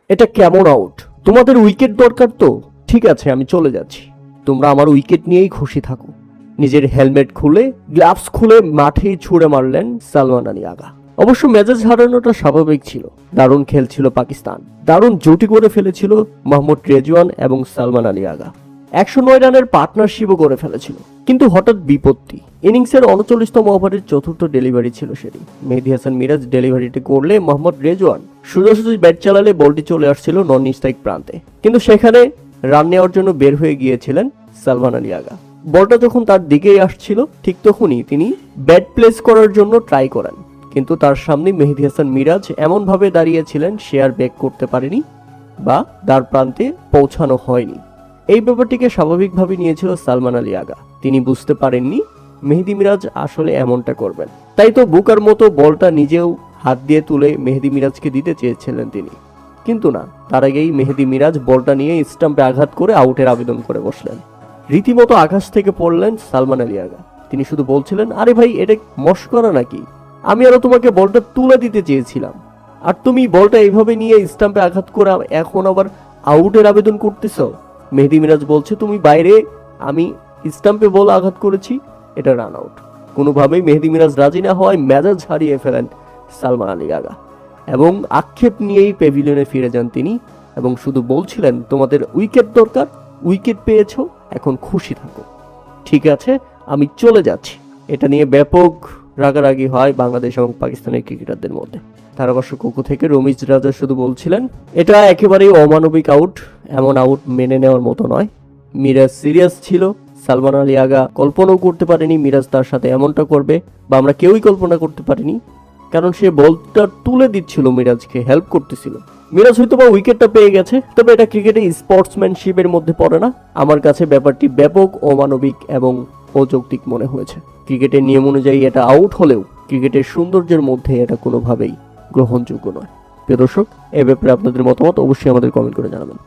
এটা কেমন আউট? তোমাদের উইকেট দরকার তো? ঠিক আছে, আমি চলে যাচ্ছি। তোমরা আমার উইকেট নিয়েই খুশি থাকো। নিজের হেলমেট খুলে গ্লাভস খুলে মাঠেই ছুঁড়ে মারলেন সালমান আলী আগা। অবশ্য মেজাজ হারানোটা স্বাভাবিক ছিল। দারুণ খেলছিল পাকিস্তান, দারুণ জুটি করে ফেলেছিল মোহাম্মদ রেজওয়ান এবং সালমান আলী আগা। 109 রানের পার্টনারশিপও করে ফেলেছিল। কিন্তু হঠাৎ বিপত্তি। ইনিংসের 39তম ওভারের চতুর্থ ডেলিভারি ছিল সেটি। মেহেদী হাসান মিরাজ ডেলিভারিটি করলে মোহাম্মদ রেজওয়ান সোজাসুজি ব্যাট চালালে বলটি চলে আসছিল নন স্ট্রাইক প্রান্তে। কিন্তু সেখানে রান নেওয়ার জন্য বের হয়ে গিয়েছিলেন সালমান আলী আগা। বলটা যখন তার দিকেই আসছিল ঠিক তখনই তিনি ব্যাট প্লেস করার জন্য ট্রাই করেন, কিন্তু তার সামনে মেহেদী হাসান মিরাজ এমনভাবে দাঁড়িয়েছিলেন সে আর ব্যাক করতে পারেনি বা দ্বার প্রান্তে পৌঁছানো হয়নি। এই ব্যাপারটিকে স্বাভাবিকভাবে নিয়েছিল সালমান আলী আগা। তিনি বুঝতে পারেননি মেহেদী মিরাজ আসলে এমনটা করবেন। তাই তো বুকার মতো বলটা নিজেও হাত দিয়ে তুলে মেহেদী মিরাজকে দিতে চেয়েছিলেন তিনি, কিন্তু না, তার আগেই মেহেদী মিরাজ বলটা নিয়ে স্টাম্পে আঘাত করে আউটের আবেদন করে বসলেন। রীতিমতো আকাশ থেকে পড়লেন সালমান আলী আগা। তিনি শুধু বলছিলেন, আরে ভাই, এটা মশকরা নাকি? আমি আরো তোমাকে বলটা তুলে দিতে চেয়েছিলাম, আর তুমি বলটা এইভাবে নিয়ে স্টাম্পে আঘাত করে এখন আবার আউটের আবেদন করতেছ। মেহেদী মিরাজ বলছে, তুমি বাইরে, আমি স্টাম্পে বল আঘাত করেছি, এটা রান আউট। কোনোভাবেই মেহেদী মিরাজ রাজি না হওয়ায় মেজাজ হারিয়ে ফেলেন সালমান আলী আগা এবং আক্ষেপ নিয়েই প্যাভিলিয়নে ফিরে যান তিনি এবং শুধু বলছিলেন, তোমাদের উইকেট দরকার, উইকেট পেয়েছো, এখন খুশি থাকো। ঠিক আছে, আমি চলে যাচ্ছি। এটা নিয়ে ব্যাপক রাগারাগি হয় বাংলাদেশ এবং পাকিস্তানের ক্রিকেটারদের মধ্যে। ধারাভাষ্য কোকো থেকে রমিজ রাজা শুধু বলছিলেন, এটা একেবারেই অমানবিক আউট, এমন আউট মেনে নেওয়ার মতো নয়। মিরাজ সিরিয়াস ছিল। সালমান আলী আগা কল্পনাও করতে পারেনি মিরাজ তার সাথে এমনটা করবে, বা আমরা কেউই কল্পনা করতে পারিনি, কারণ সে বলটা তুলে দিচ্ছিল, মিরাজকে হেল্প করতেছিল। মিরাজ হয়তো বা উইকেটটা পেয়ে গেছে, তবে এটা ক্রিকেটে স্পোর্টসম্যানশিপের মধ্যে পড়ে না। আমার কাছে ব্যাপারটি ব্যাপক অমানবিক এবং অযৌক্তিক মনে হয়েছে। ক্রিকেটের নিয়ম অনুযায়ী এটা আউট হলেও ক্রিকেটের সৌন্দর্যের মধ্যে এটা কোনোভাবেই গ্রহণযোগ্য নয়। প্রিয় দর্শক, এ ব্যাপারে আপনাদের মতামত অবশ্যই আমাদের কমেন্ট করে জানাবেন।